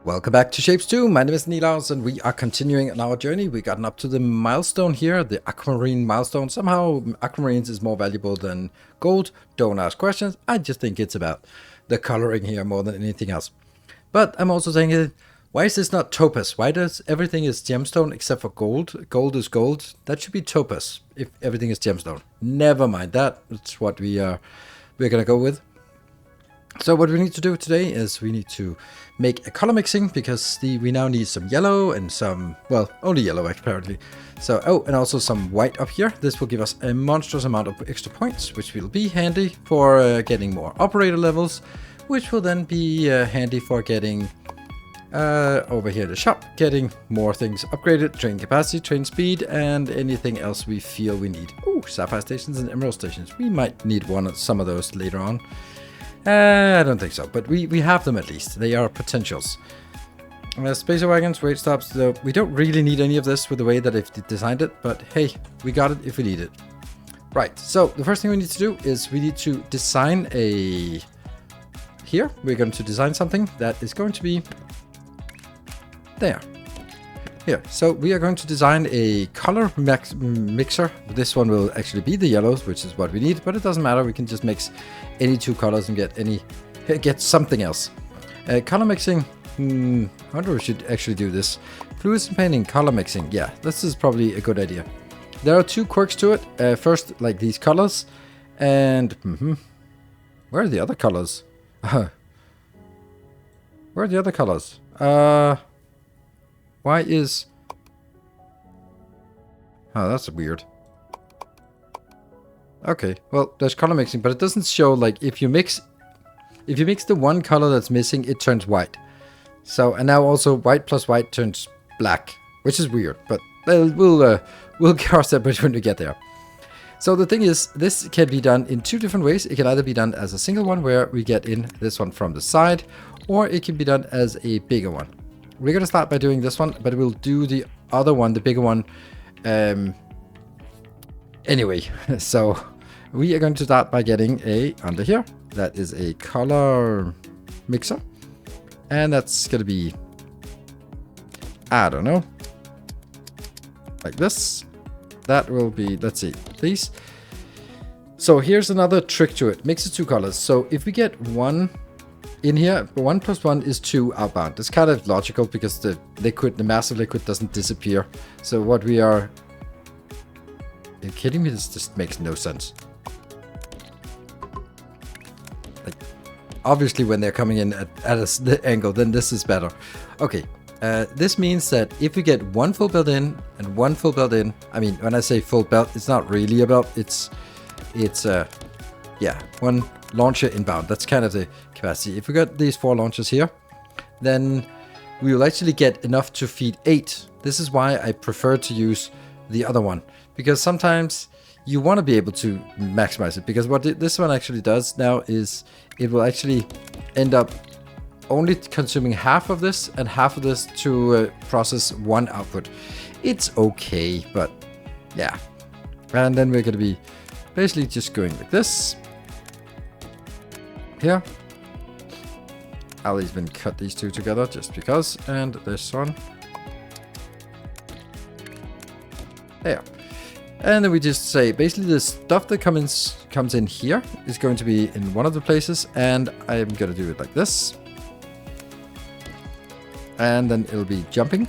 Welcome back to Shapes 2. My name is Nilaus and we are continuing on our journey. We gotten up to the milestone here, the aquamarine milestone. Somehow aquamarines is more valuable than gold. Don't ask questions. I just think it's about the coloring here more than anything else. But I'm also saying, why is this not topaz? Why does everything is gemstone except for gold? Gold is gold. That should be topaz if everything is gemstone. Never mind that. That's what we're gonna go with. So what we need to do today is we need to make a color mixing because we now need some yellow and some, well, only yellow apparently. So, oh, and also some white up here. This will give us a monstrous amount of extra points, which will be handy for getting more operator levels, which will then be handy for getting over here in the shop, getting more things upgraded, train capacity, train speed, and anything else we feel we need. Ooh, sapphire stations and emerald stations. We might need some of those later on. I don't think so, but we have them at least. They are potentials. Spacer wagons, wait stops, though we don't really need any of this with the way that they've designed it, but hey, we got it if we need it. Right, so the first thing we need to do is we need to design here, we're going to design something that is going to be there. Here, so we are going to design a color mixer. This one will actually be the yellows, which is what we need, but it doesn't matter. We can just mix any two colors and get something else. Color mixing, I wonder if we should actually do this. Fluids and painting, color mixing. Yeah, this is probably a good idea. There are two quirks to it. First, like these colors, and where are the other colors? Where are the other colors? Why is... Oh, that's weird. Okay, well, there's color mixing, but it doesn't show, like, if you mix the one color that's missing, it turns white. So, and now also white plus white turns black, which is weird, but we'll cross that bridge when we get there. So the thing is, this can be done in two different ways. It can either be done as a single one, where we get in this one from the side, or it can be done as a bigger one. We're going to start by doing this one, but we'll do the other one, the bigger one, anyway. So we are going to start by getting under here. That is a color mixer. And that's going to be, I don't know, like this. That will be, let's see, these. So here's another trick to it. Mix the two colors. So if we get one in here, 1 plus 1 is 2 outbound. It's kind of logical because the massive liquid doesn't disappear. So what we are... Are you kidding me? This just makes no sense. Like, obviously when they're coming in at the angle, then this is better. Okay, this means that if we get one full belt in and one full belt in, I mean, when I say full belt, it's not really a belt. It's yeah, one launcher inbound. That's kind of the capacity. If we got these 4 launchers here, then we will actually get enough to feed 8. This is why I prefer to use the other one, because sometimes you want to be able to maximize it, because what this one actually does now is it will actually end up only consuming half of this and half of this to process one output. It's okay, but yeah. And then we're going to be basically just going like this. Here, I'll even cut these two together just because, and this one. There. And then we just say, basically the stuff that comes in here is going to be in one of the places, and I'm going to do it like this. And then it'll be jumping.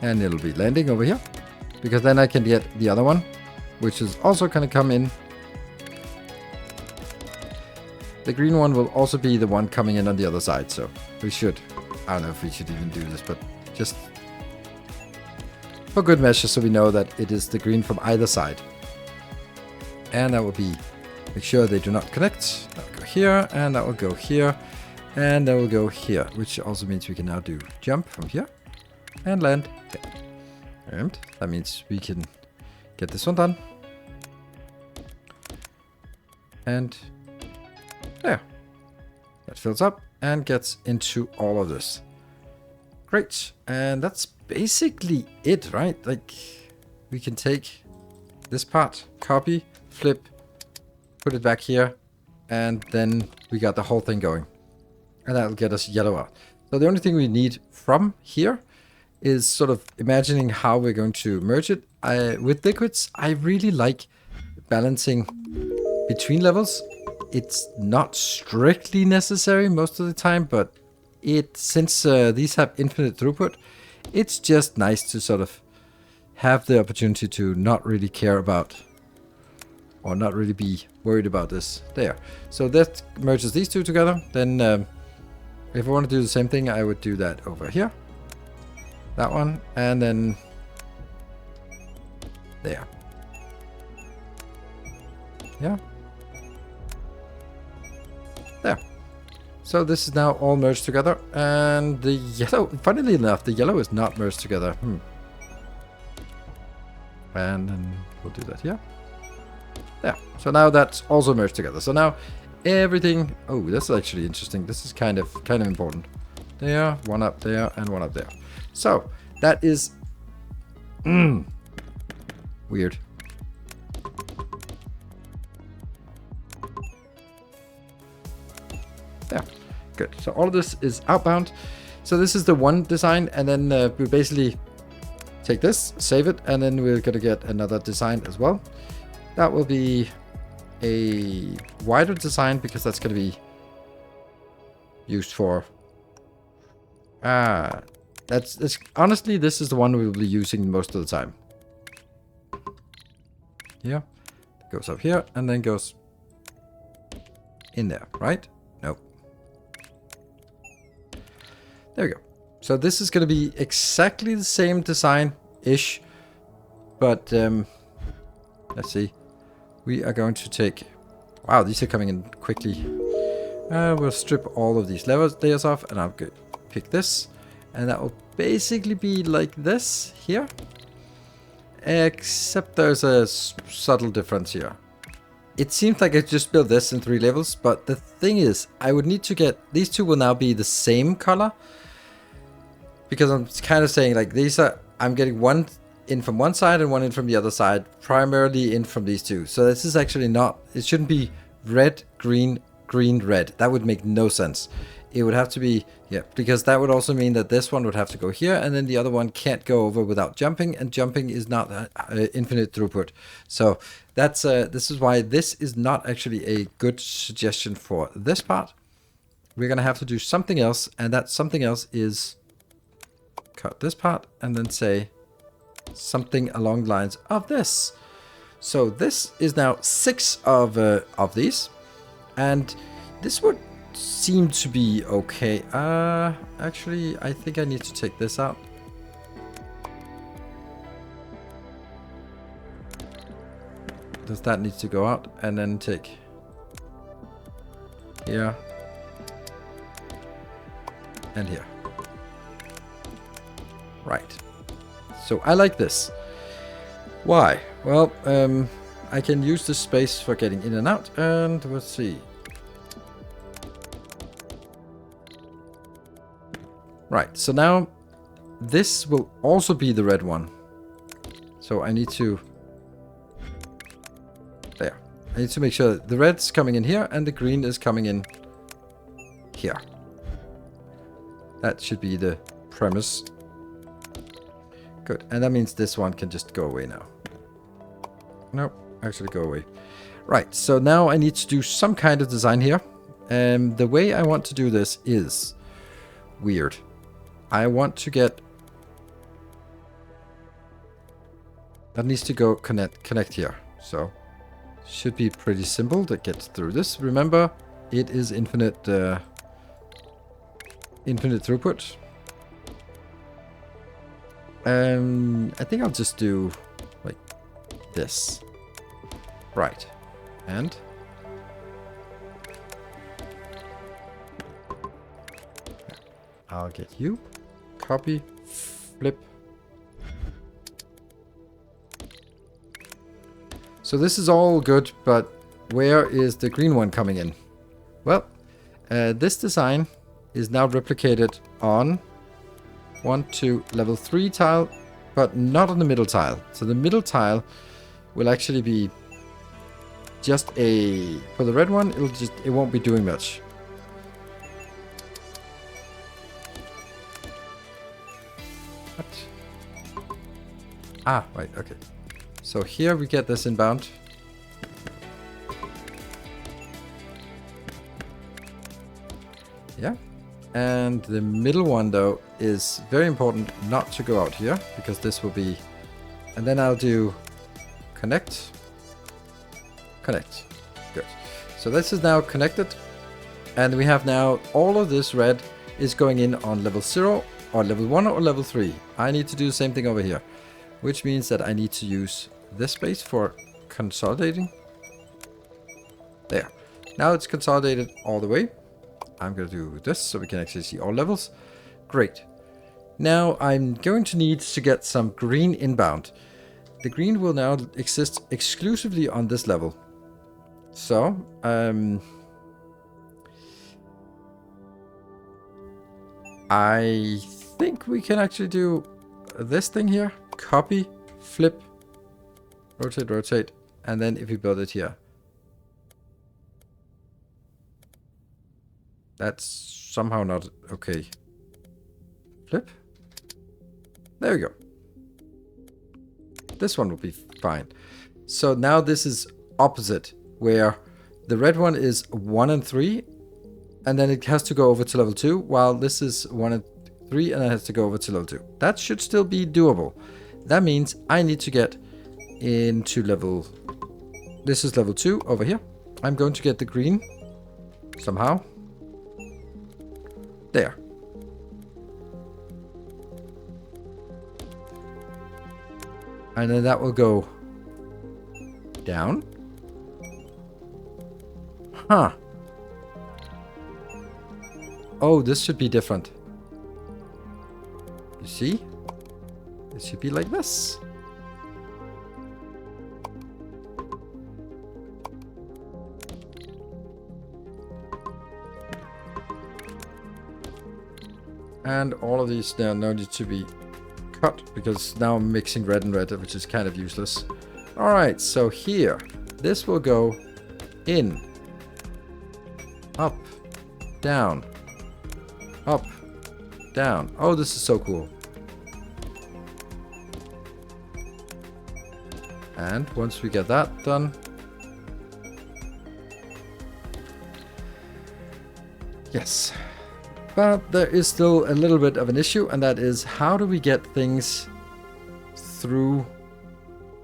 And it'll be landing over here, because then I can get the other one, which is also going to come in. The green one will also be the one coming in on the other side, so we should, I don't know if we should even do this, but just for good measure so we know that it is the green from either side. And that will be, make sure they do not connect. That will go here, and that will go here, and that will go here, which also means we can now do jump from here and land here. And that means we can get this one done. And there. That fills up and gets into all of this. Great. And that's basically it, right? Like, we can take this part, copy, flip, put it back here, and then we got the whole thing going. And that'll get us yellow out. So the only thing we need from here is sort of imagining how we're going to merge it. With liquids, I really like balancing between levels. It's not strictly necessary most of the time, but since these have infinite throughput, it's just nice to sort of have the opportunity to not really care about or not really be worried about this there. So that merges these two together. Then if I want to do the same thing, I would do that over here. That one, and then there. Yeah. There. So this is now all merged together, and the yellow, funnily enough, the yellow is not merged together. And then we'll do that here. There. So now that's also merged together. So now everything. Oh, that's actually interesting. This is kind of important. There, one up there, and one up there. So that is weird. There. Good. So all of this is outbound. So this is the one design, and then we basically take this, save it, and then we're gonna get another design as well. That will be a wider design because that's gonna be used for that's honestly, this is the one we'll be using most of the time. Yeah, it goes up here and then goes in there, right? Nope. There we go. So this is going to be exactly the same design-ish, but let's see. We are going to take. Wow, these are coming in quickly. We'll strip all of these layers off, and I'll pick this. And that will basically be like this here. Except there's a subtle difference here. It seems like I just built this in 3 levels, but the thing is, I would need to get... These two will now be the same color. Because I'm kind of saying, like, these are... I'm getting one in from one side and one in from the other side. Primarily in from these two. So this is actually not... It shouldn't be red, green, green, red. That would make no sense. It would have to be, yeah, because that would also mean that this one would have to go here, and then the other one can't go over without jumping, and jumping is not infinite throughput. So that's this is why this is not actually a good suggestion for this part. We're gonna have to do something else, and that something else is cut this part and then say something along the lines of this. So this is now 6 of these, and this would seem to be okay. Actually, I think I need to take this out. Does that need to go out? And then take here and here. Right. So I like this. Why? Well, I can use this space for getting in and out, and let's see. Right, so now this will also be the red one. So I need to... There. I need to make sure that the red's coming in here and the green is coming in here. That should be the premise. Good, and that means this one can just go away now. Nope, actually go away. Right, so now I need to do some kind of design here. And the way I want to do this is weird. I want to get... That needs to go connect here. So, should be pretty simple to get through this. Remember, it is infinite throughput. I think I'll just do like this. Right. And... I'll get you. Copy. Flip. So this is all good, but where is the green one coming in? Well, this design is now replicated on 1, 2, level 3 tile, but not on the middle tile. So the middle tile will actually be just a... For the red one, it won't be doing much. What? Ah, right, okay. So here we get this inbound. Yeah. And the middle one, though, is very important not to go out here, because this will be... And then I'll do connect. Connect. Good. So this is now connected. And we have now all of this red is going in on level 0 or level 1 or level 3. I need to do the same thing over here, which means that I need to use this space for consolidating. There. Now it's consolidated all the way. I'm going to do this so we can actually see all levels. Great. Now I'm going to need to get some green inbound. The green will now exist exclusively on this level. So, I think we can actually do this thing here. Copy, flip, rotate, rotate, and then if we build it here. That's somehow not okay. Flip. There we go. This one will be fine. So now this is opposite, where the red one is 1 and 3, and then it has to go over to level 2, while this is 1 and 3, and it has to go over to level 2. That should still be doable. That means I need to get into level... This is level 2 over here. I'm going to get the green somehow. There. And then that will go down. Huh. Oh, this should be different. You see? It should be like this. And all of these now need to be cut, because now I'm mixing red and red, which is kind of useless. Alright, so here, this will go in, up, down, up, down. Oh, this is so cool. And once we get that done, yes. But there is still a little bit of an issue, and that is, how do we get things through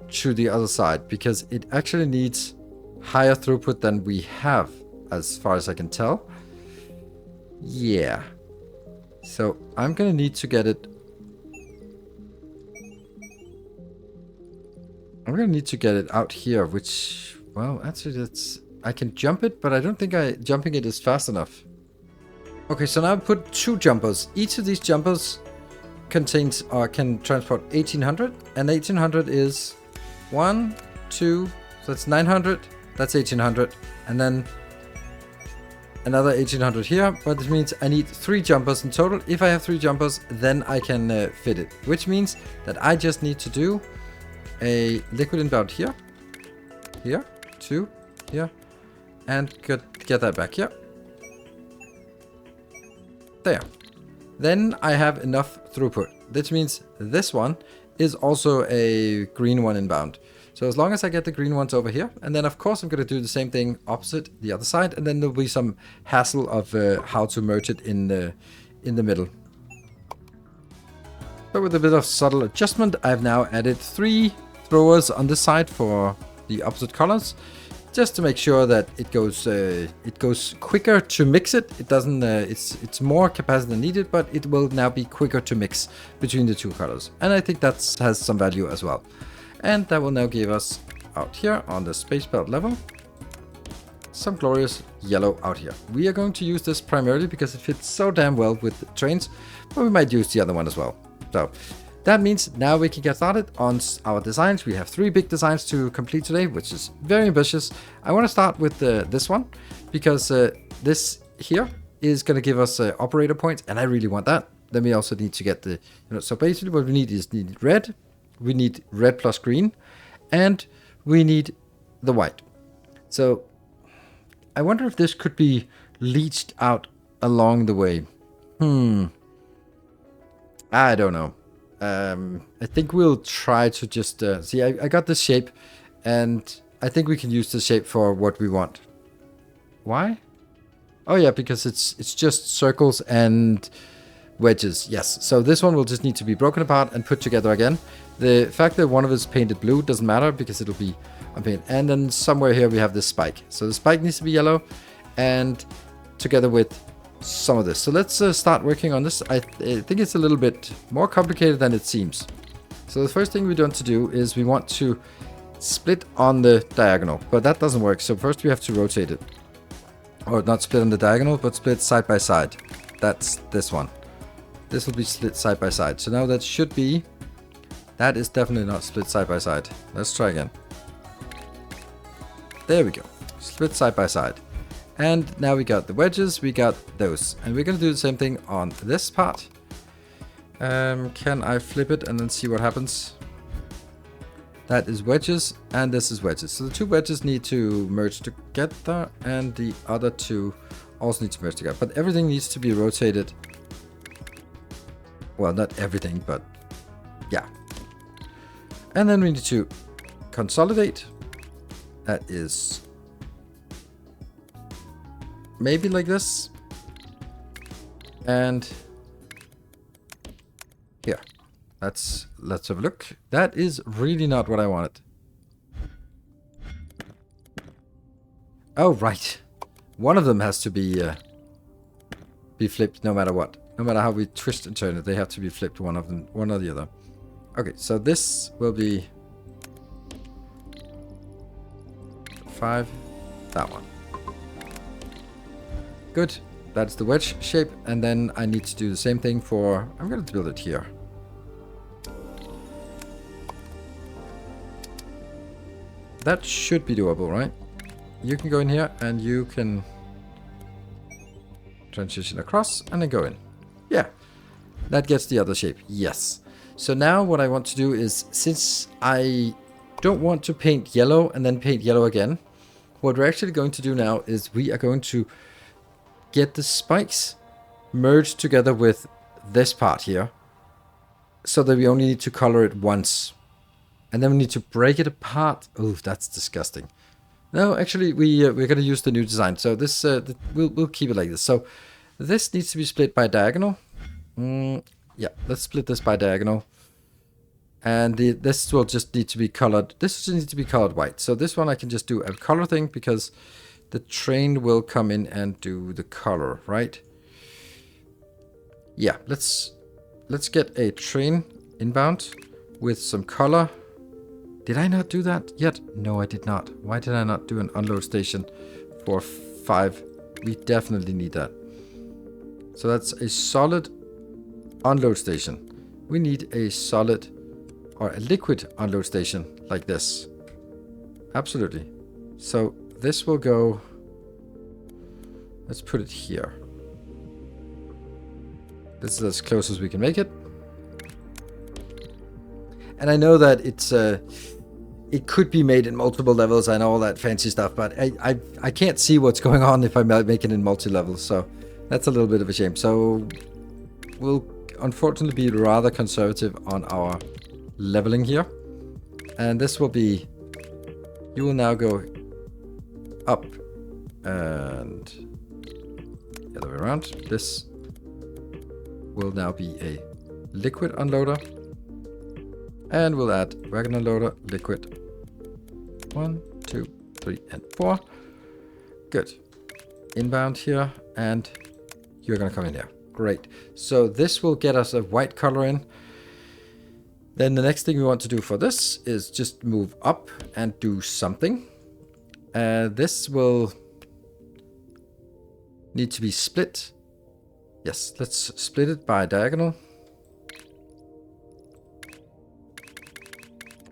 to the other side? Because it actually needs higher throughput than we have, as far as I can tell. Yeah. So I'm gonna need to get it... I'm gonna need to get it out here, which... Well, actually that's... I can jump it, but I don't think jumping it is fast enough. Okay, so now I put 2 jumpers. Each of these jumpers contains or can transport 1800, and 1800 is 1, 2, so that's 900, that's 1800, and then another 1800 here, but this means I need 3 jumpers in total. If I have 3 jumpers, then I can fit it, which means that I just need to do a liquid inbound here, here, 2, here, and get that back here. There. Then I have enough throughput. This means this one is also a green one inbound. So as long as I get the green ones over here, and then of course I'm going to do the same thing opposite the other side, and then there'll be some hassle of how to merge it in the middle. But with a bit of subtle adjustment, I've now added 3 throwers on this side for the opposite colors, just to make sure that it goes quicker to mix it. It doesn't it's more capacity than needed, but it will now be quicker to mix between the 2 colors, and I think that has some value as well. And that will now give us out here on the space belt level some glorious yellow out here. We are going to use this primarily because it fits so damn well with the trains, but we might use the other one as well. So that means now we can get started on our designs. We have 3 big designs to complete today, which is very ambitious. I want to start with this one, because this here is going to give us operator points, and I really want that. Then we also need to get the, so basically what we need is red, we need red plus green, and we need the white. So I wonder if this could be leached out along the way. I don't know. I think we'll try to just see. I got this shape, and I think we can use this shape for what we want. Why? Oh yeah, because it's just circles and wedges. Yes. So this one will just need to be broken apart and put together again. The fact that one of us is painted blue doesn't matter because it'll be unpainted. And then somewhere here we have this spike. So the spike needs to be yellow, and together with some of this. So let's start working on this. I think it's a little bit more complicated than it seems. So the first thing we want to do is we want to split on the diagonal, but that doesn't work. So first we have to rotate it, or not split on the diagonal, but split side by side. That's this one. This will be split side by side. So now that should be, that is definitely not split side by side. Let's try again. There we go. Split side by side. And now we got the wedges, we got those. And we're going to do the same thing on this part. Can I flip it and then see what happens? That is wedges, and this is wedges. So the two wedges need to merge together, and the other two also need to merge together. But everything needs to be rotated. Well, not everything, but yeah. And then we need to consolidate. That is maybe like this. And here. Let's have a look. That is really not what I wanted. Oh, right. One of them has to be flipped no matter what. No matter how we twist and turn it, they have to be flipped, one of them, one or the other. Okay, so this will be 5. That one. Good. That's the wedge shape, and then I need to do the same thing for... I'm going to build it here. That should be doable, right? You can go in here, and you can transition across, and then go in. Yeah, that gets the other shape. Yes. So now what I want to do is, since I don't want to paint yellow and then paint yellow again, what we're actually going to do now is we are going to get the spikes merged together with this part here, so that we only need to color it once. And then we need to break it apart. Oh, that's disgusting. No, actually, we're going to use the new design. So this we'll keep it like this. So this needs to be split by diagonal. Yeah, let's split this by diagonal. And this will just need to be colored. This just needs to be colored white. So this one I can just do a color thing because the train will come in and do the color, right? Yeah, let's get a train inbound with some color. Did I not do that yet? No, I did not. Why did I not do an unload station for 5? We definitely need that. So that's a solid unload station. We need a solid or a liquid unload station like this. Absolutely. So this will go... Let's put it here. This is as close as we can make it. And I know that it's... it could be made in multiple levels and all that fancy stuff, but I can't see what's going on if I make it in multi-levels, so that's a little bit of a shame. So we'll unfortunately be rather conservative on our leveling here. And this will be... You will now go up and the other way around. This will now be a liquid unloader. And we'll add wagon unloader, liquid. 1, 2, 3, and 4. Good. Inbound here, and you're gonna come in here. Great. So this will get us a white color in. Then the next thing we want to do for this is just move up and do something. This will need to be split. Yes, let's split it by diagonal.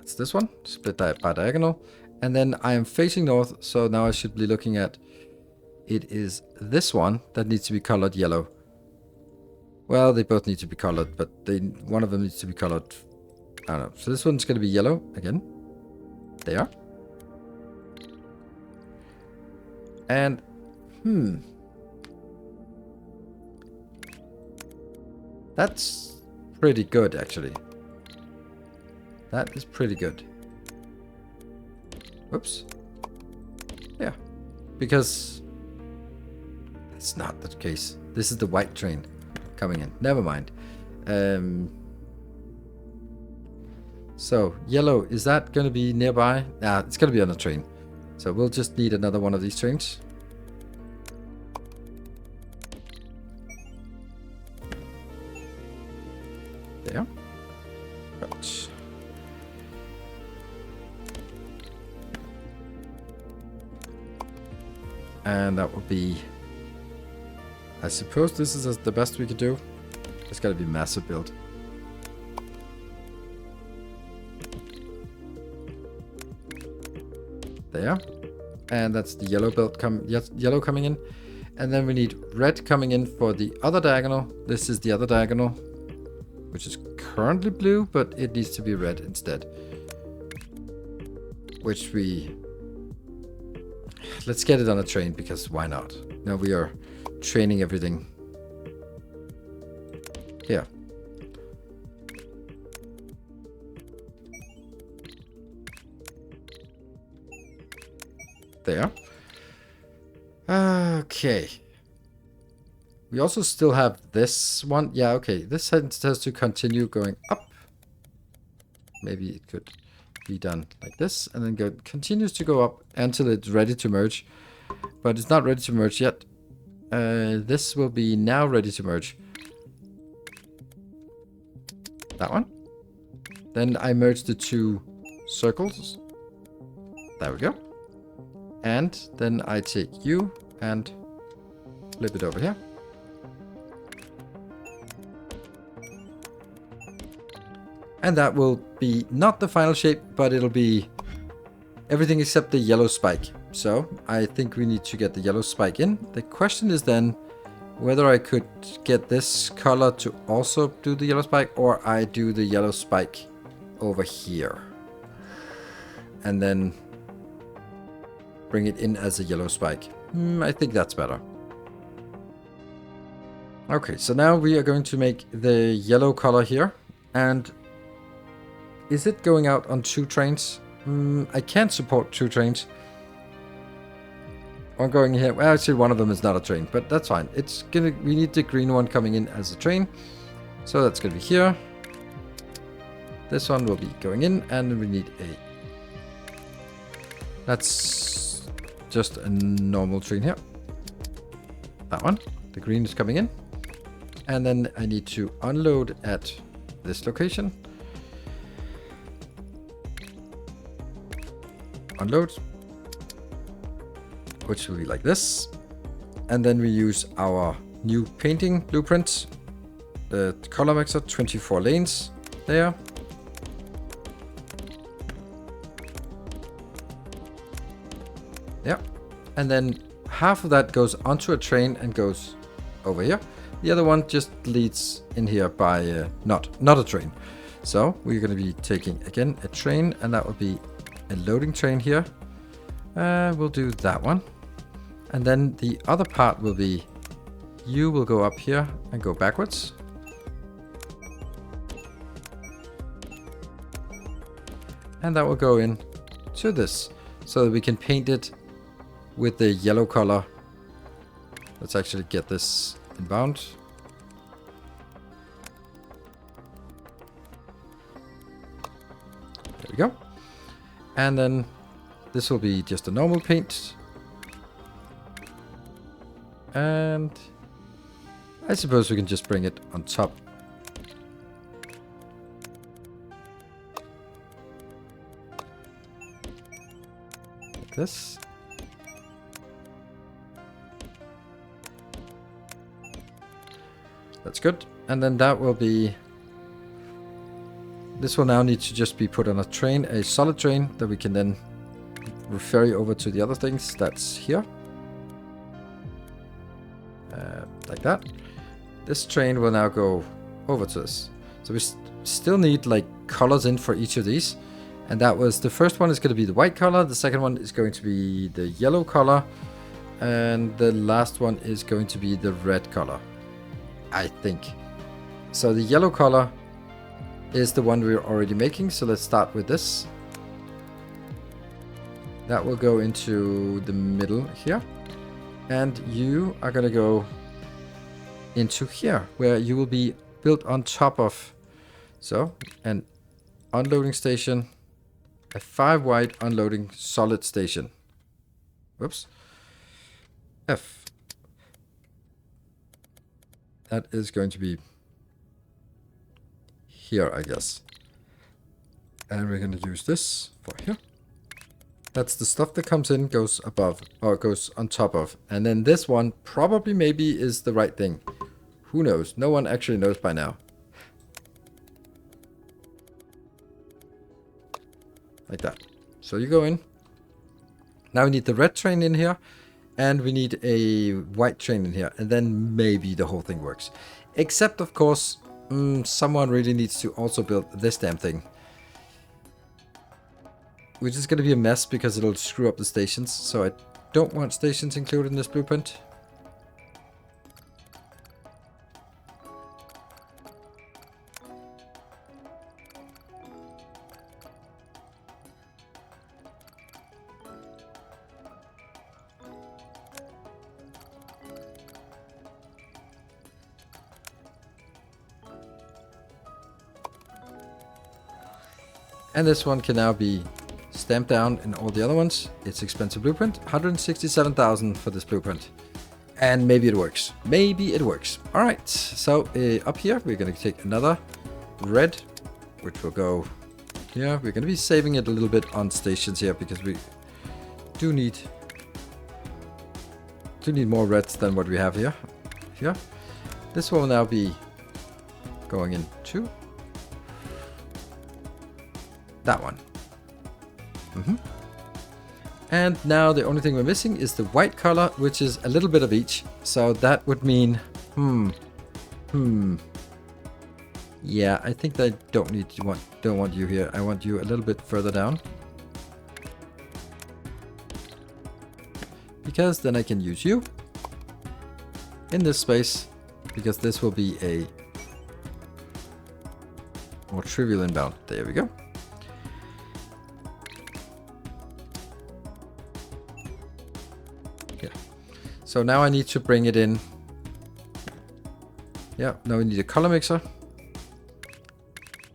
It's this one, split that by diagonal. And then I am facing north, so now I should be looking at... It is this one that needs to be colored yellow. Well, they both need to be colored, but one of them needs to be colored... I don't know. So this one's going to be yellow again. There. And, That's pretty good, actually. That is pretty good. Whoops. Yeah. Because it's not the case. This is the white train coming in. Never mind. So, yellow, is that going to be nearby? Nah, it's going to be on a train. So we'll just need another one of these trains. There. Right. And that will be... I suppose this is the best we could do. It's got to be massive build. There. And that's the yellow build yellow coming in. And then we need red coming in for the other diagonal. This is the other diagonal, which is currently blue, but it needs to be red instead. Which we... Let's get it on a train, because why not? Now we are training everything. Here. There. Okay. We also still have this one. Yeah, okay. This has to continue going up. Maybe it could be done like this, and then continues to go up until it's ready to merge. But it's not ready to merge yet. This will be now ready to merge. That one. Then I merge the two circles. There we go. And then I take you and flip it over here. And that will be not the final shape, but it'll be everything except the yellow spike. So I think we need to get the yellow spike in. The question is then whether I could get this color to also do the yellow spike, or I do the yellow spike over here. And then bring it in as a yellow spike. I think that's better. Okay, so now we are going to make the yellow color here. And is it going out on 2 trains? I can't support 2 trains. I'm going here. Well, actually, one of them is not a train, but that's fine. It's gonna. We need the green one coming in as a train, so that's gonna be here. This one will be going in, and then we need a. That's just a normal train here. That one. The green is coming in, and then I need to unload at this location. Unload. Which will be like this. And then we use our new painting blueprint. The color mixer, 24 lanes there. Yeah. And then half of that goes onto a train and goes over here. The other one just leads in here by not a train. So we're going to be taking again a train, and that will be a loading train here. We'll do that one. And then the other part will be, you will go up here and go backwards. And that will go in to this, so that we can paint it with the yellow color. Let's actually get this inbound. There we go. And then this will be just a normal paint. And I suppose we can just bring it on top. Like this. That's good. And then that will be... This will now need to just be put on a train, a solid train, that we can then ferry over to the other things. That's here. Like that. This train will now go over to this. So we still need like colors in for each of these. And that was, the first one is going to be the white color. The second one is going to be the yellow color. And the last one is going to be the red color, I think. So the yellow color is the one we're already making. So let's start with this. That will go into the middle here. And you are going to go into here, where you will be built on top of. So, an unloading station, a 5 wide unloading solid station. Whoops. F. That is going to be here, I guess. And we're going to use this for here. That's the stuff that comes in, goes above, or goes on top of. And then this one probably maybe is the right thing. Who knows? No one actually knows by now. Like that. So you go in. Now we need the red train in here. And we need a white train in here. And then maybe the whole thing works. Except, of course, someone really needs to also build this damn thing. Which is going to be a mess because it'll screw up the stations. So I don't want stations included in this blueprint. And this one can now be stamped down in all the other ones. It's expensive blueprint. 167,000 for this blueprint. And maybe it works. Maybe it works. All right. So up here, we're going to take another red, which will go here. We're going to be saving it a little bit on stations here because we do need more reds than what we have here. Here. This will now be going into that one. And now the only thing we're missing is the white color, which is a little bit of each. So that would mean, yeah, I think I don't want you here. I want you a little bit further down. Because then I can use you in this space, because this will be a more trivial inbound. There we go. So now I need to bring it in. Yeah, now we need a color mixer.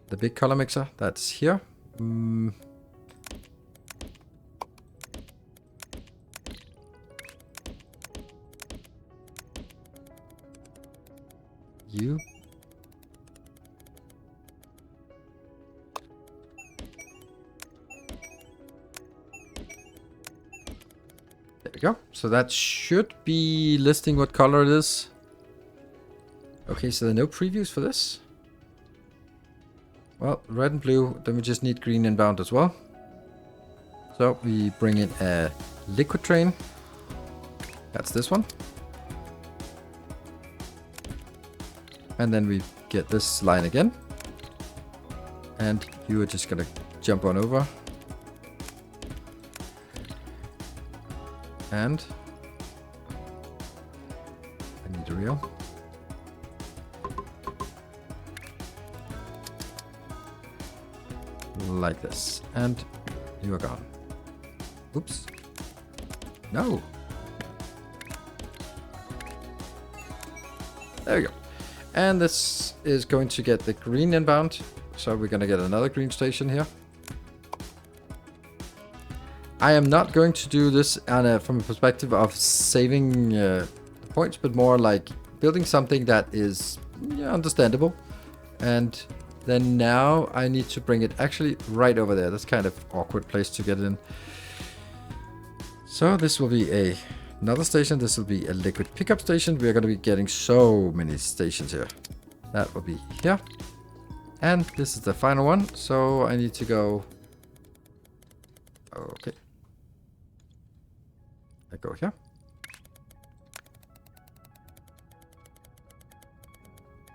The big color mixer, that's here. You. There we go. So that should be listing what color it is. Okay, so there are no previews for this. Well, red and blue. Then we just need green inbound as well. So we bring in a liquid train. That's this one. And then we get this line again. And you are just gonna jump on over. And I need a reel. Like this. And you are gone. Oops. No. There we go. And this is going to get the green inbound. So we're going to get another green station here. I am not going to do this from a perspective of saving points, but more like building something that is understandable. And then now I need to bring it actually right over there. That's kind of awkward place to get it in. So this will be another station. This will be a liquid pickup station. We are going to be getting so many stations here. That will be here. And this is the final one. So I need to go. Okay. I go here.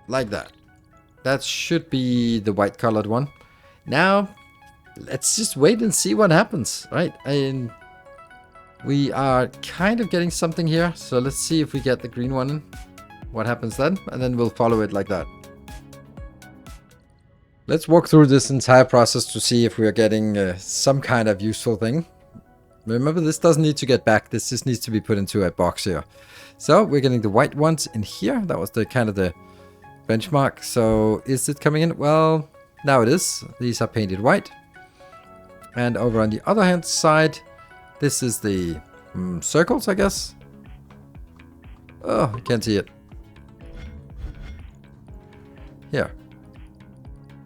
Like that. That should be the white colored one. Now, let's just wait and see what happens, right? We are kind of getting something here. So let's see if we get the green one in. What happens then? And then we'll follow it like that. Let's walk through this entire process to see if we are getting some kind of useful thing. Remember, this doesn't need to get back. This just needs to be put into a box here. So we're getting the white ones in here. That was the kind of the benchmark. So is it coming in? Well, now it is. These are painted white. And over on the other hand side, this is the circles, I guess. Oh, I can't see it. Here.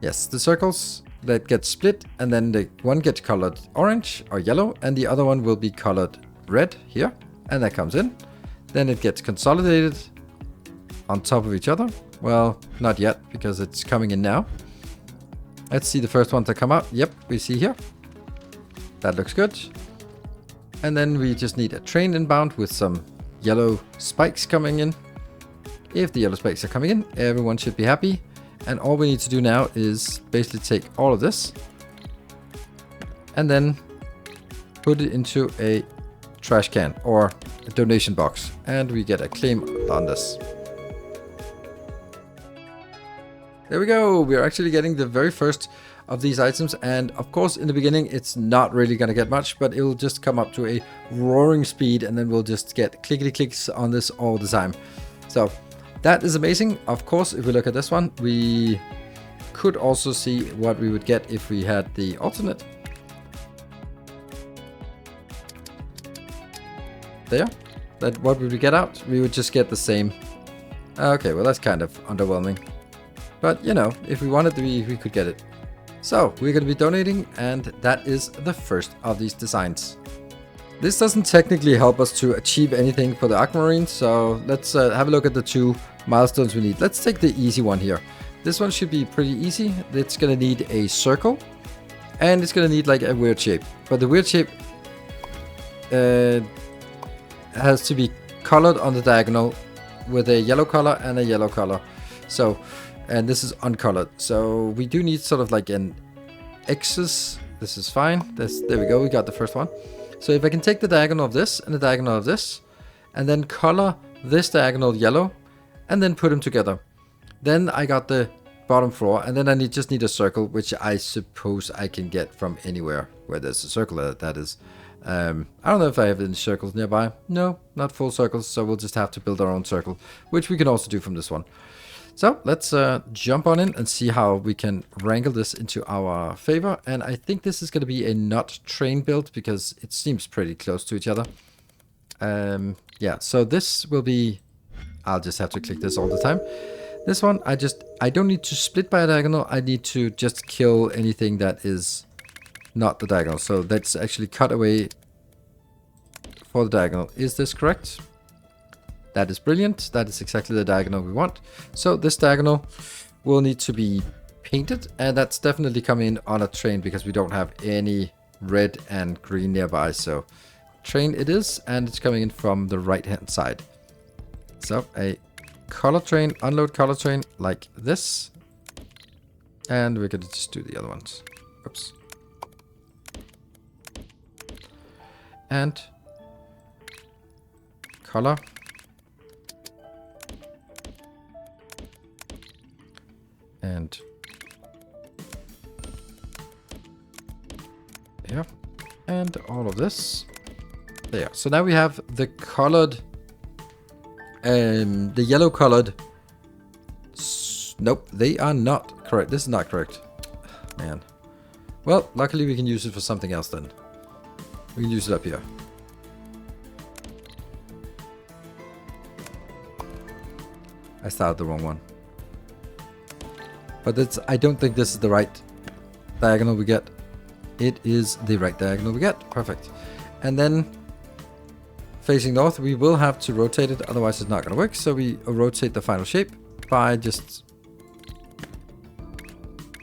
Yes, the circles that get split, and then the one gets colored orange or yellow, and the other one will be colored red here, and that comes in. Then it gets consolidated on top of each other. Well, not yet, because it's coming in now. Let's see the first one to come out. Yep, we see here. That looks good. And then we just need a train inbound with some yellow spikes coming in. If the yellow spikes are coming in, everyone should be happy. And all we need to do now is basically take all of this and then put it into a trash can or a donation box, and we get a claim on this. There we go. We are actually getting the very first of these items, and of course in the beginning it's not really going to get much, but it will just come up to a roaring speed, and then we'll just get clickety clicks on this all the time. So that is amazing. Of course, if we look at this one, we could also see what we would get if we had the alternate. There. That what would we get out? We would just get the same. Okay, well that's kind of underwhelming. But you know, if we wanted to, we could get it. So we're going to be donating, and that is the first of these designs. This doesn't technically help us to achieve anything for the AQUAMARINE, so let's have a look at the 2 milestones we need. Let's take the easy one here. This one should be pretty easy. It's going to need a circle, and it's going to need like a weird shape. But the weird shape has to be colored on the diagonal with a yellow color and a yellow color. So, and this is uncolored. So we do need sort of like an X's. This is fine. There we go. We got the first one. So if I can take the diagonal of this and the diagonal of this, and then color this diagonal yellow, and then put them together, then I got the bottom floor, and then I just need a circle, which I suppose I can get from anywhere where there's a circle, that is. I don't know if I have any circles nearby. No, not full circles, so we'll just have to build our own circle, which we can also do from this one. So let's jump on in and see how we can wrangle this into our favor. And I think this is going to be a not train build because it seems pretty close to each other. Yeah, so this will be... I'll just have to click this all the time. This one, I don't need to split by a diagonal. I need to just kill anything that is not the diagonal. So let's actually cut away for the diagonal. Is this correct? That is brilliant. That is exactly the diagonal we want. So this diagonal will need to be painted, and that's definitely coming in on a train because we don't have any red and green nearby. So train it is, and it's coming in from the right hand side. So a color train, unload color train like this, and we're gonna just do the other ones. Oops. And color. And yeah, and all of this there. So now we have the colored, the yellow colored. Nope, they are not correct. This is not correct, man. Well, luckily we can use it for something else then. We can use it up here. I started the wrong one. But I don't think this is the right diagonal we get. It is the right diagonal we get. Perfect. And then facing north, we will have to rotate it, otherwise it's not going to work. So we rotate the final shape by just...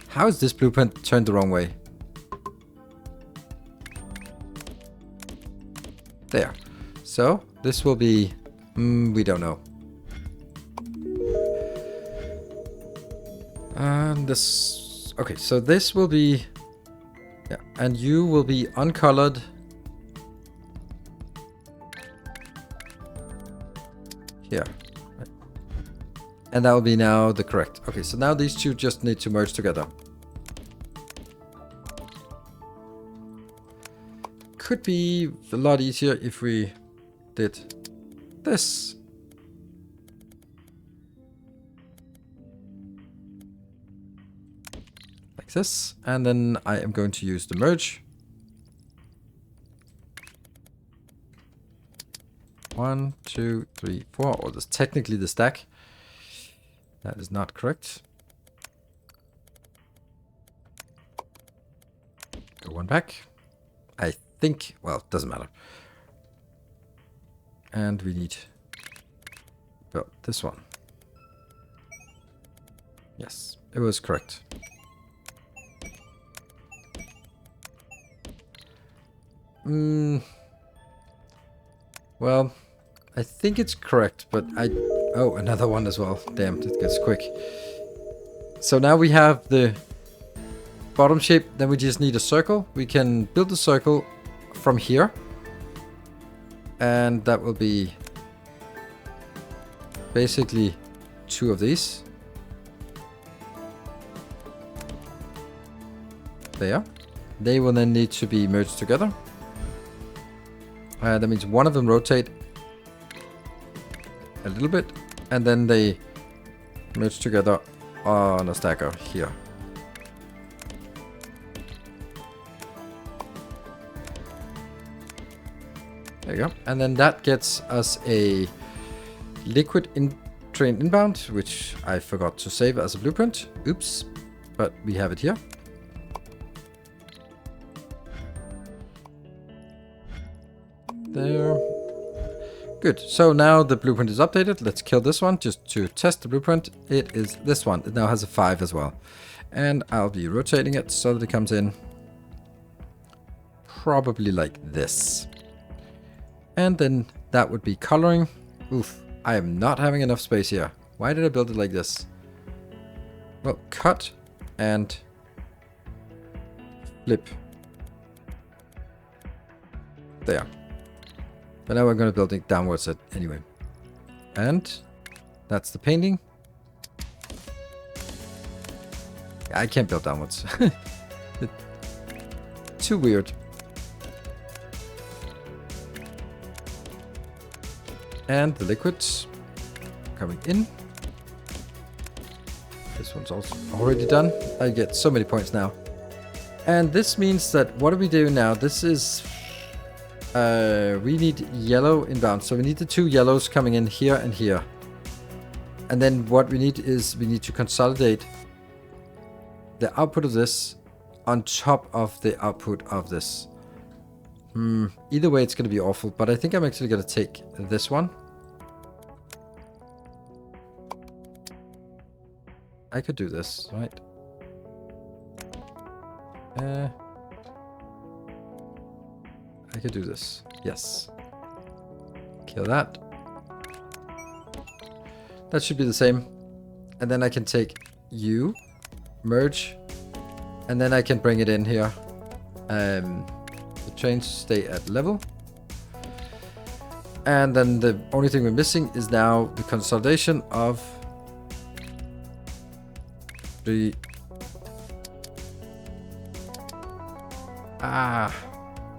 How is this blueprint turned the wrong way? There. So this will be... we don't know. And this... Okay, so this will be... Yeah, and you will be uncolored. Here. And that will be now the correct. Okay, so now these two just need to merge together. could be a lot easier if we did this. Like this. And then I am going to use the merge. 1, 2, 3, 4. Or that's technically the stack. That is not correct. Go one back. I think, well, it doesn't matter. And we need build this one. Yes, it was correct. Well, I think it's correct, but oh, another one as well. Damn, that gets quick. So now we have the bottom shape, then we just need a circle. We can build a circle from here. And that will be basically 2 of these. There. They will then need to be merged together. That means one of them rotate a little bit, and then they merge together on a stacker here. There you go. And then that gets us a liquid train inbound, which I forgot to save as a blueprint. Oops. But we have it here. There. Good. So now the blueprint is updated. Let's kill this one just to test the blueprint. It is this one. It now has a 5 as well. And I'll be rotating it so that it comes in probably like this. And then that would be coloring. Oof, I am not having enough space here. Why did I build it like this? Well, cut and flip. There. But now we're going to build it downwards anyway. And that's the painting. I can't build downwards. Too weird. And the liquids coming in. This one's also already done. I get so many points now. And this means that what do we do now? This is... we need yellow inbound. So we need the 2 yellows coming in here and here. And then what we need is we need to consolidate the output of this on top of the output of this. Either way, it's going to be awful, but I think I'm actually going to take this one. I could do this, right? I could do this. Yes. Kill that. That should be the same. And then I can take you, merge, and then I can bring it in here. The trains stay at level. And then the only thing we're missing is now the consolidation of the...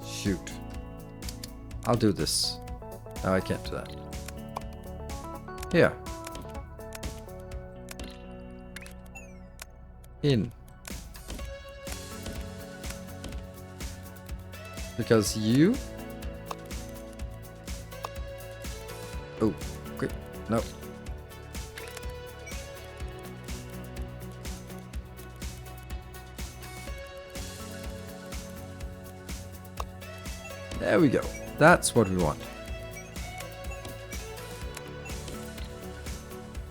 Shoot. I'll do this. No, I can't do that. Here. In. Because you... Oh, quick. No. There we go. That's what we want.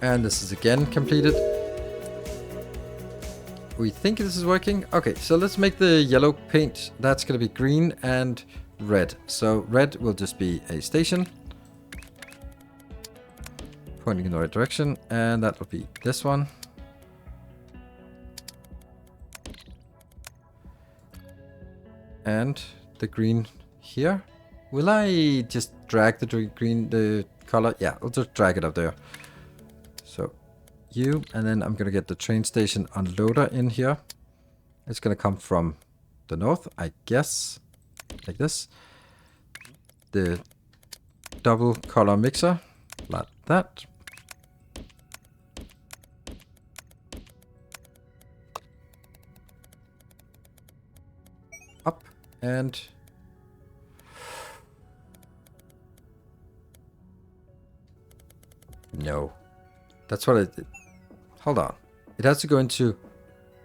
And this is again completed. We think this is working. Okay, so let's make the yellow paint. That's going to be green and red. So red will just be a station. Pointing in the right direction. And that will be this one. And the green here. Will I just drag the color? Yeah, I'll just drag it up there. So you, and then I'm gonna get the train station unloader in here. It's gonna come from the north, I guess. like this. The double color mixer, like that. Up and no, that's what it. Hold on, it has to go into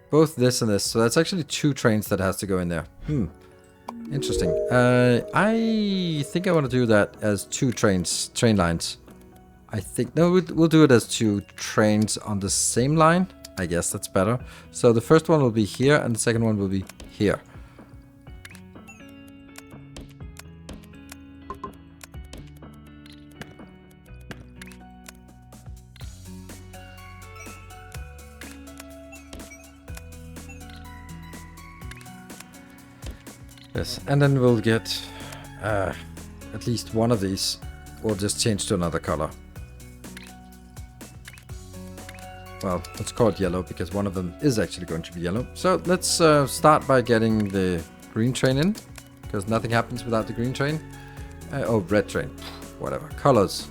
both this and this, so that's actually 2 trains that has to go in there. Interesting. I think I want to do that as 2 train lines. I think, no, we'll do it as 2 trains on the same line. I guess that's better. So the first one will be here and the second one will be here. Yes, and then we'll get at least one of these. We'll just change to another color. Well, let's call it yellow because one of them is actually going to be yellow. So let's start by getting the green train in, because nothing happens without the green train. Oh, red train. Whatever. Colors.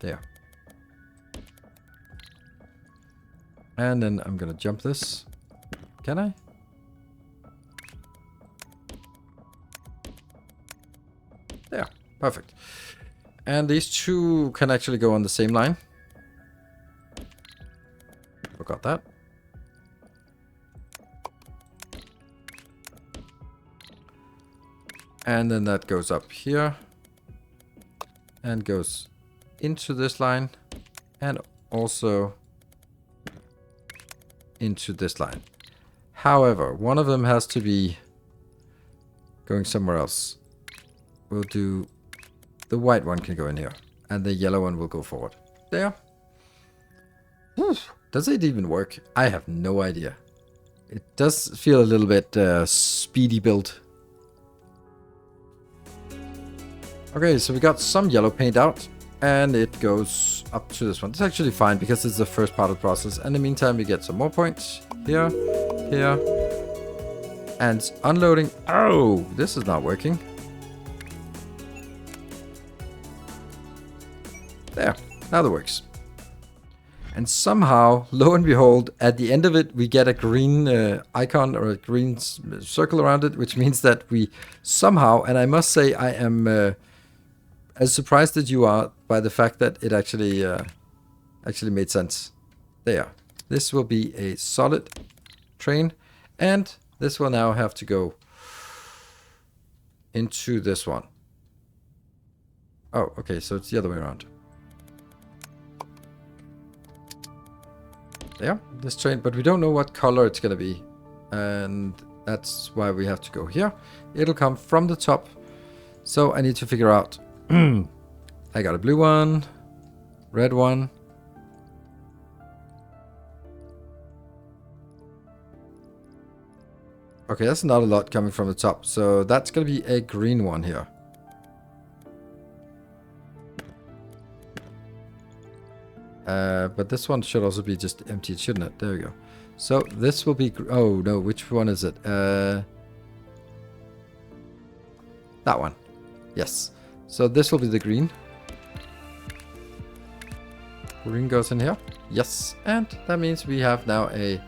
There. And then I'm gonna jump this. Can I? There. Perfect. And these 2 can actually go on the same line. Forgot that. And then that goes up here. And goes into this line. And also into this line. However, one of them has to be going somewhere else. We'll do... The white one can go in here. And the yellow one will go forward. There. Does it even work? I have no idea. It does feel a little bit speedy build. Okay, so we got some yellow paint out. And it goes up to this one. It's actually fine because it's the first part of the process. In the meantime, we get some more points. Here. Here. And unloading. Oh, this is not working. There, now that works. And somehow, lo and behold, at the end of it, we get a green icon or a green circle around it, which means that we somehow, and I must say I am as surprised as you are by the fact that it actually made sense. There. This will be a solid train, and this will now have to go into this one. Oh, okay, so it's the other way around. There, this train, but we don't know what color it's gonna be, and that's why we have to go here. It'll come from the top, so I need to figure out. I got a blue one, red one. Okay, that's not a lot coming from the top, so that's gonna be a green one here. But this one should also be just empty, shouldn't it? There we go. So this will be... Oh, no. Which one is it? That one. Yes. So this will be the green. Green goes in here. Yes. And that means we have now a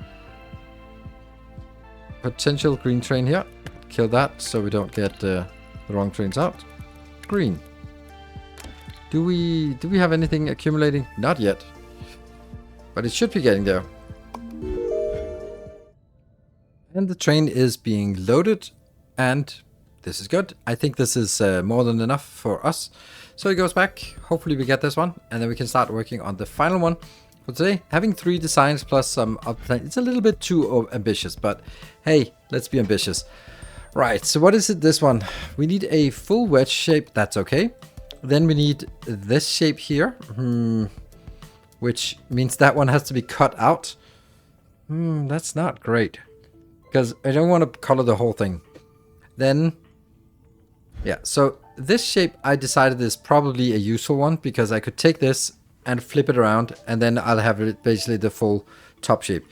potential green train here. Kill that so we don't get the wrong trains out. Green. Do we have anything accumulating? Not yet. But it should be getting there. And the train is being loaded. And this is good. I think this is more than enough for us. So it goes back. Hopefully we get this one. And then we can start working on the final one for today. Having 3 designs plus some update. It's a little bit too ambitious. But hey, let's be ambitious. Right, so what is it, this one? We need a full wedge shape. That's okay. Then we need this shape here, which means that one has to be cut out. That's not great, because I don't want to color the whole thing. Then, yeah, so this shape I decided is probably a useful one, because I could take this and flip it around, and then I'll have it basically the full top shape.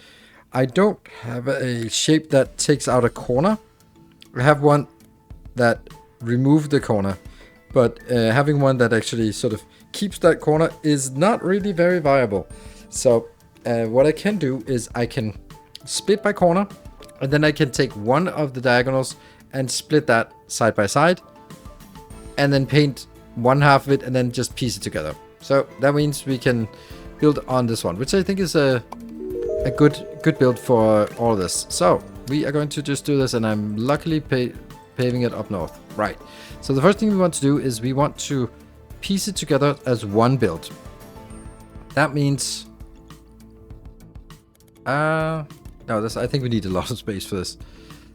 I don't have a shape that takes out a corner. I have one that removes the corner, but having one that actually sort of keeps that corner is not really very viable. So what I can do is I can split by corner, and then I can take one of the diagonals and split that side by side, and then paint one half of it and then just piece it together. So that means we can build on this one, which I think is a good build for all of this. So we are going to just do this, and I'm luckily paving it up north. Right. So the first thing we want to do is we want to piece it together as one build. That means no, I think we need a lot of space for this.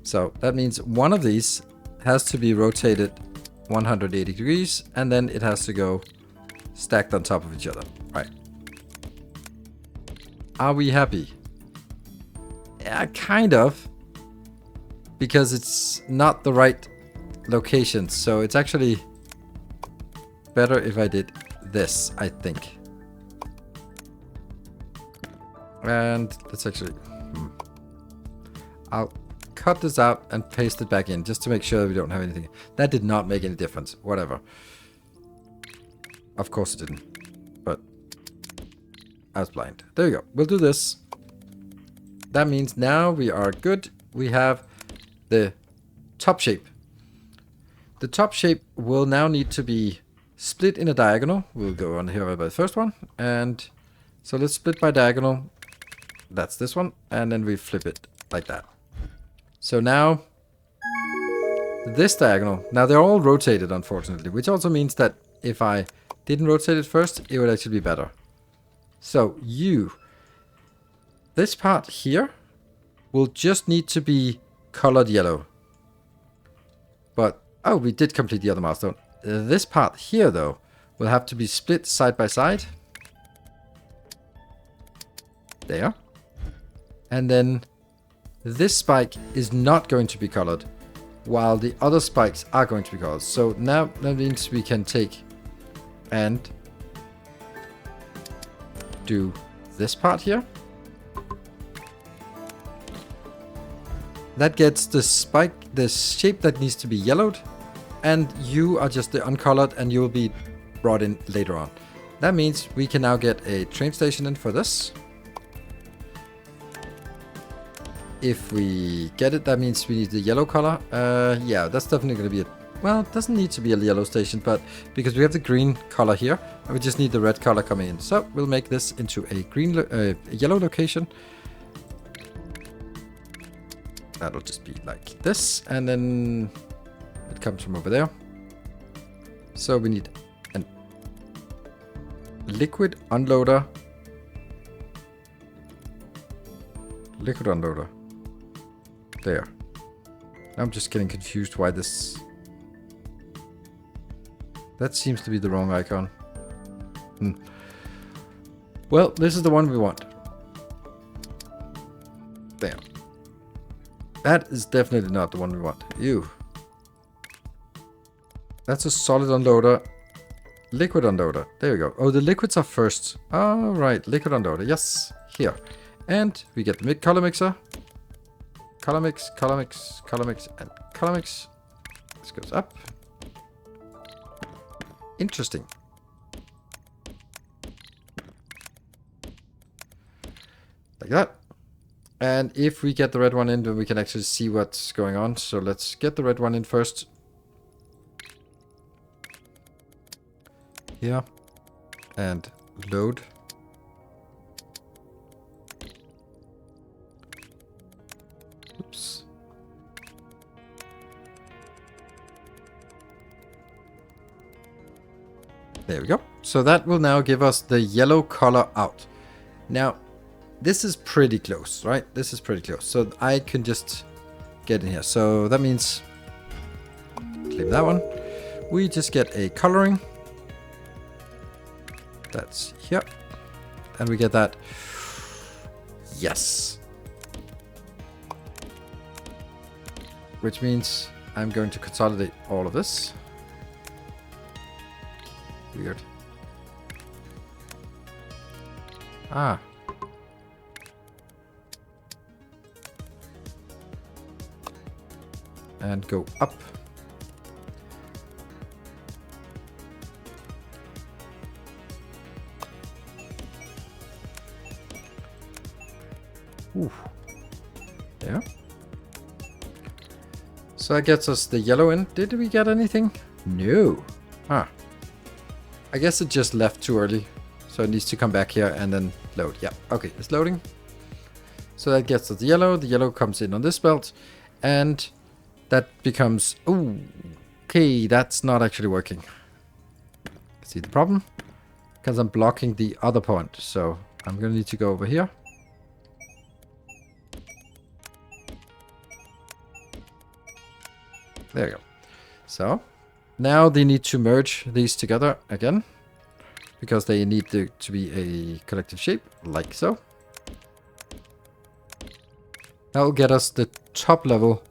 So that means one of these has to be rotated 180 degrees, and then it has to go stacked on top of each other. Right. Are we happy? Yeah, kind of. Because it's not the right location. So it's actually better if I did this, I think. And let's actually... I'll cut this out and paste it back in just to make sure we don't have anything. That did not make any difference. Whatever. Of course it didn't. But I was blind. There you go. We'll do this. That means now we are good. We have the top shape. The top shape will now need to be split in a diagonal. We'll go on here by the first one. And so let's split by diagonal. That's this one. And then we flip it like that. So now this diagonal, now they're all rotated unfortunately, which also means that if I didn't rotate it first, it would actually be better. So this part here will just need to be colored yellow. But, oh, we did complete the other milestone. This part here though, will have to be split side by side. There. And then this spike is not going to be colored, while the other spikes are going to be colored. So now that means we can take and do this part here. That gets the spike, the shape that needs to be yellowed, and you are just the uncolored, and you will be brought in later on. That means we can now get a train station in for this. If we get it, that means we need the yellow color. Yeah, that's definitely going to be well, it doesn't need to be a yellow station, but because we have the green color here, we just need the red color coming in. So we'll make this into a yellow location. That'll just be like this, and then it comes from over there. So we need a liquid unloader. Liquid unloader. There. I'm just getting confused why this... That seems to be the wrong icon. Well, this is the one we want. There. That is definitely not the one we want. That's a solid unloader. Liquid unloader. There we go. Oh, the liquids are first. All right, liquid unloader. Yes, here. And we get the color mixer. Color mix, color mix, color mix, and color mix. This goes up. Interesting. Like that. And if we get the red one in, then we can actually see what's going on. So let's get the red one in first. Here. And load. Oops. There we go. So that will now give us the yellow color out. Now, this is pretty close, right? This is pretty close. So I can just get in here. So that means, claim that one. We just get a coloring. That's here. And we get that. Yes. Which means I'm going to consolidate all of this. Weird. and go up. Ooh. There. So that gets us the yellow in. Did we get anything? No. Huh. I guess it just left too early. So it needs to come back here and then load. Yeah, okay, it's loading. So that gets us the yellow. The yellow comes in on this belt. And that becomes... Ooh. Okay, that's not actually working. See the problem? Because I'm blocking the other point. So I'm going to need to go over here. There you go. So now they need to merge these together again. Because they need to be a collective shape, like so. That will get us the top level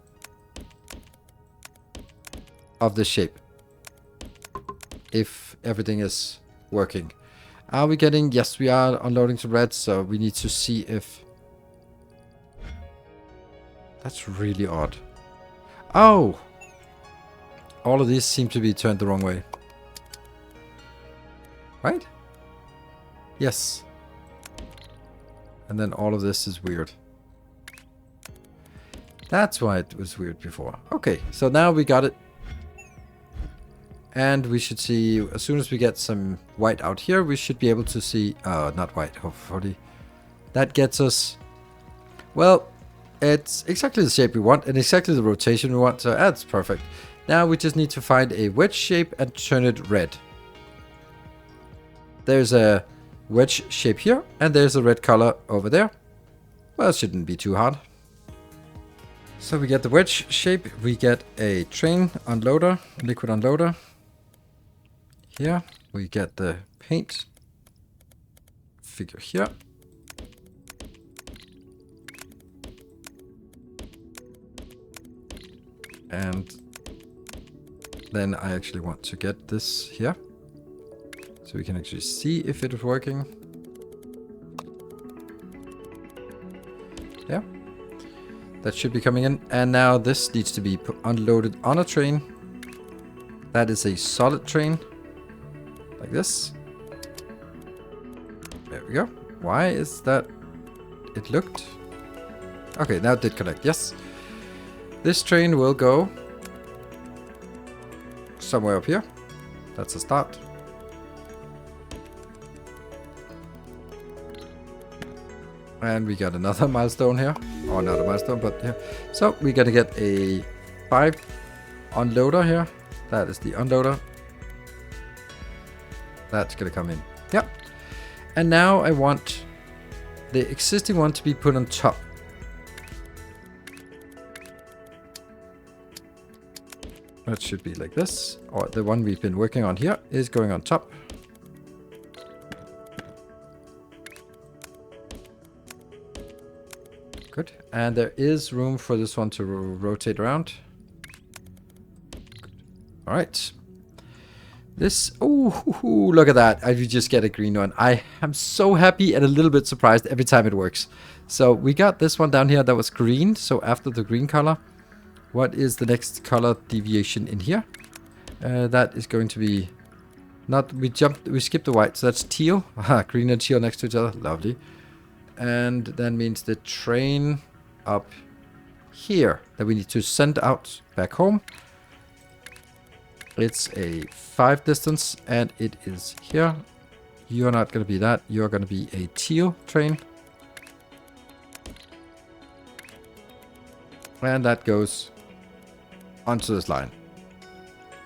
of the shape. If everything is working. Are we getting... Yes, we are unloading to red, so we need to see if... That's really odd. Oh! All of these seem to be turned the wrong way. Right? Yes. And then all of this is weird. That's why it was weird before. Okay, so now we got it. And we should see, as soon as we get some white out here, we should be able to see... not white, hopefully. That gets us... Well, it's exactly the shape we want and exactly the rotation we want, so that's perfect. Now we just need to find a wedge shape and turn it red. There's a wedge shape here, and there's a red color over there. Well, it shouldn't be too hard. So we get the wedge shape, we get a train unloader, liquid unloader. Here, we get the paint figure here. And then I actually want to get this here. So we can actually see if it is working. Yeah. That should be coming in. And now this needs to be unloaded on a train. That is a solid train. Like this. There we go. Why is that? It looked... Okay, now it did connect. Yes. This train will go somewhere up here. That's a start. And we got another milestone here. Or not a milestone, but yeah. So we're gonna get a 5 unloader here. That is the unloader. That's gonna come in. Yep. And now I want the existing one to be put on top. That should be like this. Or the one we've been working on here is going on top. Good. And there is room for this one to rotate around. All right. This, oh, look at that. I just get a green one. I am so happy and a little bit surprised every time it works. So we got this one down here that was green. So after the green color, what is the next color deviation in here? That is going to be not, we skipped the white. So that's teal. Aha, green and teal next to each other. Lovely. And that means the train up here that we need to send out back home. It's a 5 distance and it is here. You're not going to be that. You're going to be a teal train. And that goes onto this line.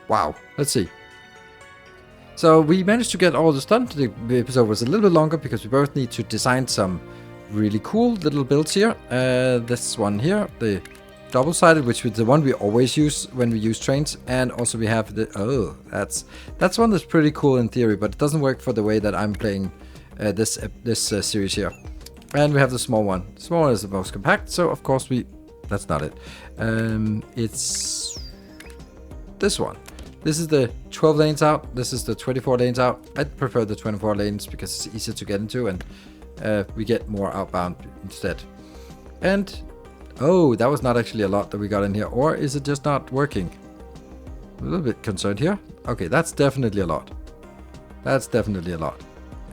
Wow. Let's see. So we managed to get all this done. The episode was a little bit longer because we both need to design some really cool little builds here. This one here, the double-sided, which is the one we always use when we use trains. And also we have the, oh, that's one that's pretty cool in theory, but it doesn't work for the way that I'm playing this series here. And we have the small one. The small one is the most compact, so of course that's not it. It's this one. This is the 12 lanes out. This is the 24 lanes out. I'd prefer the 24 lanes because it's easier to get into and we get more outbound instead. And Oh, that was not actually a lot that we got in here. Or is it just not working? A little bit concerned here. Okay, that's definitely a lot. That's definitely a lot.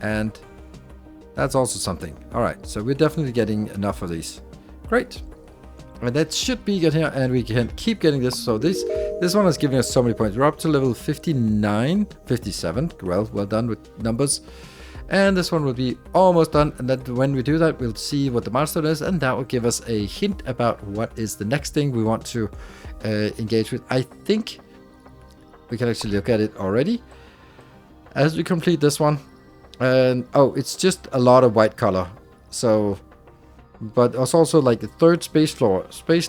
And that's also something. All right, so we're definitely getting enough of these. Great. And that should be good here, and we can keep getting this. So this one is giving us so many points. We're up to level 59, 57. Well done with numbers. And this one will be almost done. And then when we do that, we'll see what the milestone is, and that will give us a hint about what is the next thing we want to engage with. I think we can actually look at it already as we complete this one. And oh, it's just a lot of white color. So, but it's also like the third space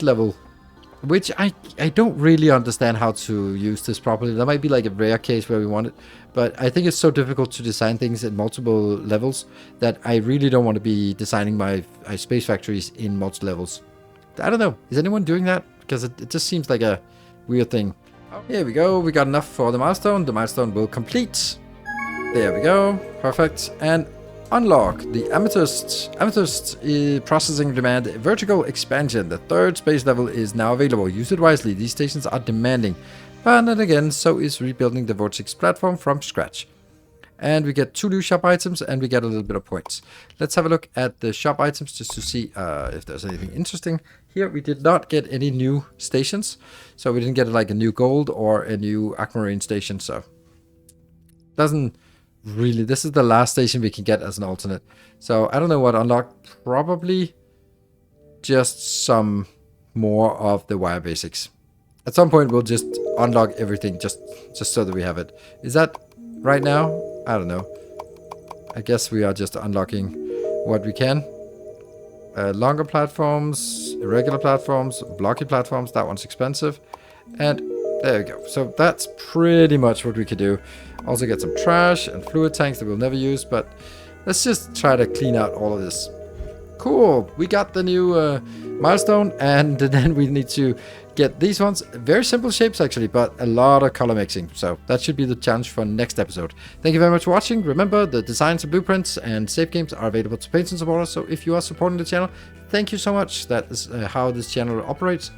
level, which I don't really understand how to use this properly. That might be like a rare case where we want it, but I think it's so difficult to design things in multiple levels that I really don't want to be designing my space factories in multiple levels. I don't know. Is anyone doing that? Because it just seems like a weird thing. Here we go. We got enough for the milestone. The milestone will complete. There we go. Perfect. And unlock the Amethyst processing demand vertical expansion. The third space level is now available. Use it wisely. These stations are demanding. But then again, so is rebuilding the Vortex platform from scratch. And we get 2 new shop items, and we get a little bit of points. Let's have a look at the shop items just to see if there's anything interesting. Here we did not get any new stations. So we didn't get like a new gold or a new aquamarine station. So doesn't really, this is the last station we can get as an alternate. So I don't know what unlocked. Probably just some more of the wire basics. At some point we'll just unlock everything just so that we have it. Is that right now? I don't know. I guess we are just unlocking what we can. Longer platforms, irregular platforms, blocky platforms. That one's expensive. And there we go. So that's pretty much what we could do. Also get some trash and fluid tanks that we'll never use, but let's just try to clean out all of this. Cool. We got the new milestone, and then we need to get these ones. Very simple shapes actually, but a lot of color mixing. So that should be the challenge for next episode. Thank you very much for watching. Remember, the designs and blueprints and save games are available to patrons and supporters. So if you are supporting the channel, thank you so much. That is how this channel operates.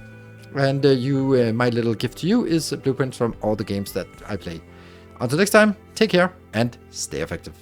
And my little gift to you is blueprints from all the games that I play. Until next time, take care and stay effective.